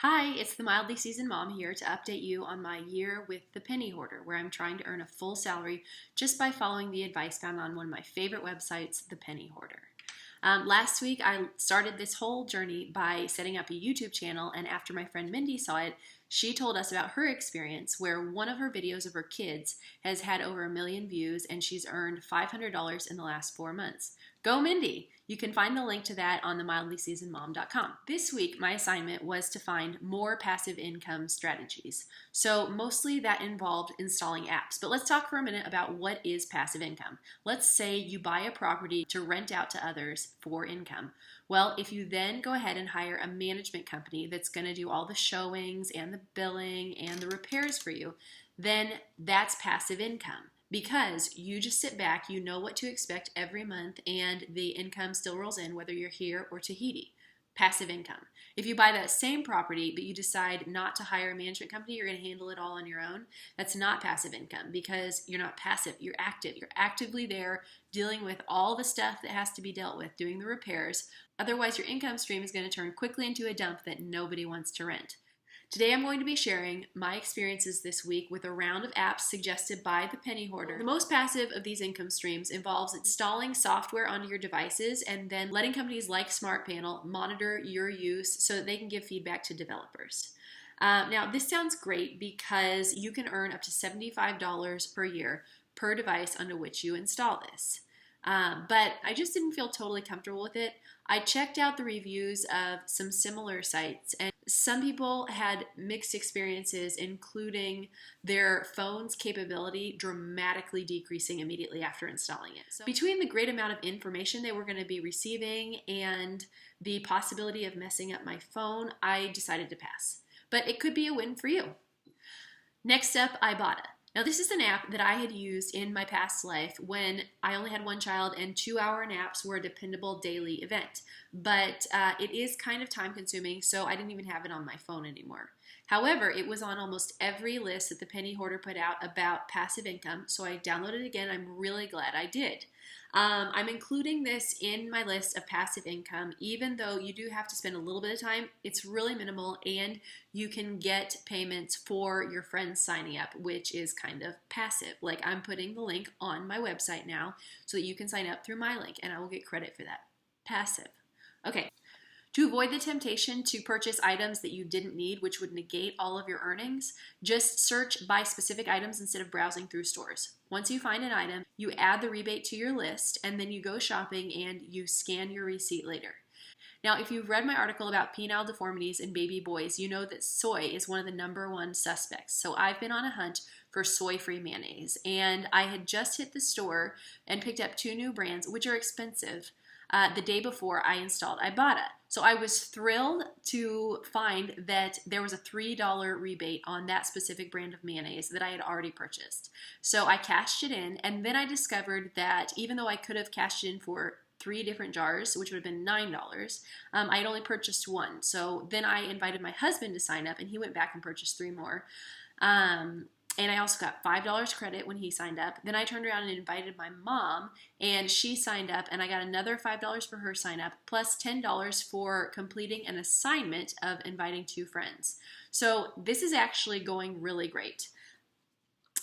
Hi, it's the Mildly Seasoned Mom here to update you on my year with the Penny Hoarder, where I'm trying to earn a full salary just by following the advice found on one of my favorite websites, the Penny Hoarder. Last week, I started this whole journey by setting up a YouTube channel, and after my friend Mindy saw it, she told us about her experience where one of her videos of her kids has had over 1 million views and she's earned $500 in the last 4 months. Go Mindy! You can find the link to that on themildlyseasonedmom.com. This week, my assignment was to find more passive income strategies. So mostly that involved installing apps. But let's talk for a minute about what is passive income. Let's say you buy a property to rent out to others for income. Well, if you then go ahead and hire a management company that's going to do all the showings and the billing and the repairs for you, then that's passive income. Because you just sit back, you know what to expect every month, and the income still rolls in whether you're here or Tahiti. Passive income. If you buy that same property but you decide not to hire a management company, you're going to handle it all on your own, that's not passive income because you're not passive, you're active. You're actively there dealing with all the stuff that has to be dealt with, doing the repairs. Otherwise, your income stream is going to turn quickly into a dump that nobody wants to rent. Today I'm going to be sharing my experiences this week with a round of apps suggested by the Penny Hoarder. The most passive of these income streams involves installing software onto your devices and then letting companies like SmartPanel monitor your use so that they can give feedback to developers. Now this sounds great because you can earn up to $75 per year per device onto which you install this. But I just didn't feel totally comfortable with it. I checked out the reviews of some similar sites, and some people had mixed experiences, including their phone's capability dramatically decreasing immediately after installing it. So between the great amount of information they were going to be receiving and the possibility of messing up my phone, I decided to pass. But it could be a win for you. Next up, Ibotta. Now this is an app that I had used in my past life when I only had one child and 2-hour naps were a dependable daily event. But it is kind of time consuming, so I didn't even have it on my phone anymore. However, it was on almost every list that the Penny Hoarder put out about passive income, so I downloaded it again. I'm really glad I did. I'm including this in my list of passive income, even though you do have to spend a little bit of time. It's really minimal, and you can get payments for your friends signing up, which is kind of passive. Like I'm putting the link on my website now so that you can sign up through my link, and I will get credit for that. Passive. Okay. To avoid the temptation to purchase items that you didn't need, which would negate all of your earnings, just search by specific items instead of browsing through stores. Once you find an item, you add the rebate to your list, and then you go shopping and you scan your receipt later. Now, if you've read my article about penile deformities in baby boys, you know that soy is one of the #1 suspects. So I've been on a hunt for soy-free mayonnaise, and I had just hit the store and picked up 2 new brands, which are expensive, the day before I installed Ibotta. So I was thrilled to find that there was a $3 rebate on that specific brand of mayonnaise that I had already purchased. So I cashed it in, and then I discovered that even though I could have cashed it in for 3 different jars, which would have been $9, I had only purchased 1. So then I invited my husband to sign up, and he went back and purchased 3 more. And I also got $5 credit when he signed up. Then I turned around and invited my mom, and she signed up, and I got another $5 for her sign up, plus $10 for completing an assignment of inviting 2 friends. So this is actually going really great.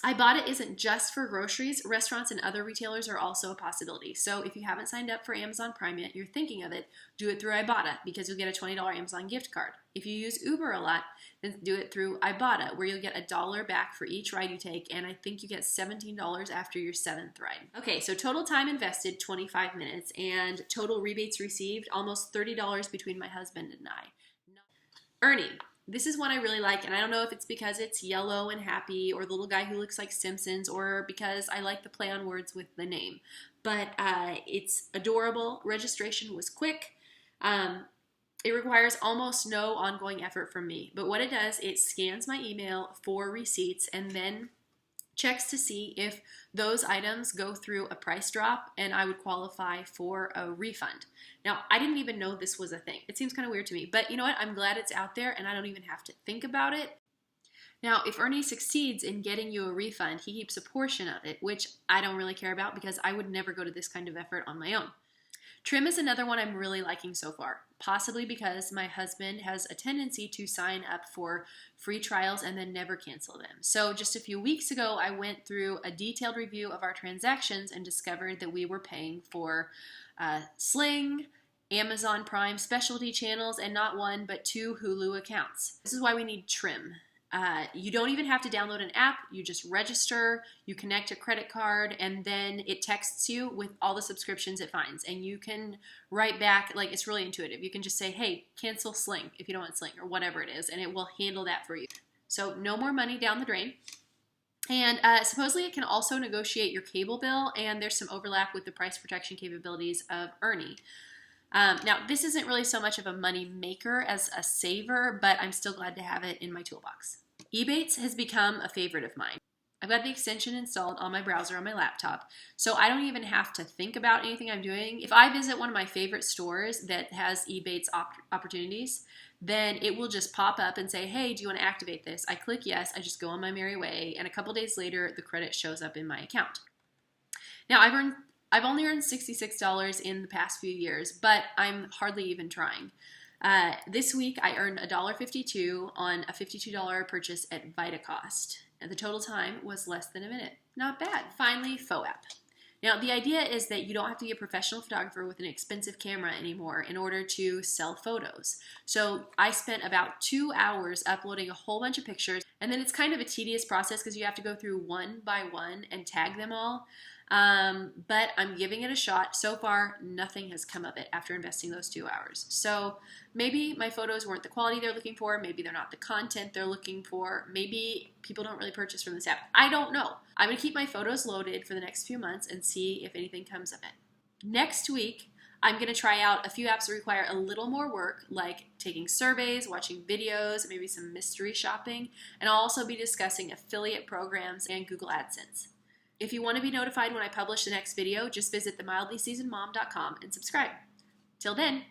Ibotta isn't just for groceries. Restaurants and other retailers are also a possibility. So if you haven't signed up for Amazon Prime yet, you're thinking of it, do it through Ibotta because you'll get a $20 Amazon gift card. If you use Uber a lot, then do it through Ibotta, where you'll get $1 back for each ride you take, and I think you get $17 after your 7th ride. Okay, so total time invested, 25 minutes, and total rebates received, almost $30 between my husband and I. Ernie. This is one I really like, and I don't know if it's because it's yellow and happy or the little guy who looks like Simpsons or because I like the play on words with the name. But it's adorable. Registration was quick. It requires almost no ongoing effort from me. But what it does, it scans my email for receipts and then checks to see if those items go through a price drop and I would qualify for a refund. Now, I didn't even know this was a thing. It seems kind of weird to me, but you know what? I'm glad it's out there and I don't even have to think about it. Now, if Ernie succeeds in getting you a refund, he keeps a portion of it, which I don't really care about because I would never go to this kind of effort on my own. Trim is another one I'm really liking so far, possibly because my husband has a tendency to sign up for free trials and then never cancel them. So just a few weeks ago, I went through a detailed review of our transactions and discovered that we were paying for Sling, Amazon Prime specialty channels, and not one but 2 Hulu accounts. This is why we need Trim. You don't even have to download an app. You just register, you connect a credit card, and then it texts you with all the subscriptions it finds. And you can write back, like, it's really intuitive. You can just say, hey, cancel Sling if you don't want Sling, or whatever it is, and it will handle that for you. So no more money down the drain. And supposedly it can also negotiate your cable bill, and there's some overlap with the price protection capabilities of Ernie. Now, this isn't really so much of a money maker as a saver, but I'm still glad to have it in my toolbox. Ebates has become a favorite of mine. I've got the extension installed on my browser on my laptop, so I don't even have to think about anything I'm doing. If I visit one of my favorite stores that has Ebates opportunities, then it will just pop up and say, hey, do you want to activate this? I click yes, I just go on my merry way, and a couple days later, the credit shows up in my account. Now, I've only earned $66 in the past few years, but I'm hardly even trying. This week, I earned $1.52 on a $52 purchase at VitaCost, and the total time was less than a minute. Not bad. Finally, FOAP. Now, the idea is that you don't have to be a professional photographer with an expensive camera anymore in order to sell photos. So I spent about 2 hours uploading a whole bunch of pictures, and then it's kind of a tedious process because you have to go through one by one and tag them all. But I'm giving it a shot. So far, nothing has come of it after investing those 2 hours. So maybe my photos weren't the quality they're looking for. Maybe they're not the content they're looking for. Maybe people don't really purchase from this app. I don't know. I'm going to keep my photos loaded for the next few months and see if anything comes of it. Next week, I'm going to try out a few apps that require a little more work, like taking surveys, watching videos, maybe some mystery shopping, and I'll also be discussing affiliate programs and Google AdSense. If you want to be notified when I publish the next video, just visit themildlyseasonedmom.com and subscribe. Till then,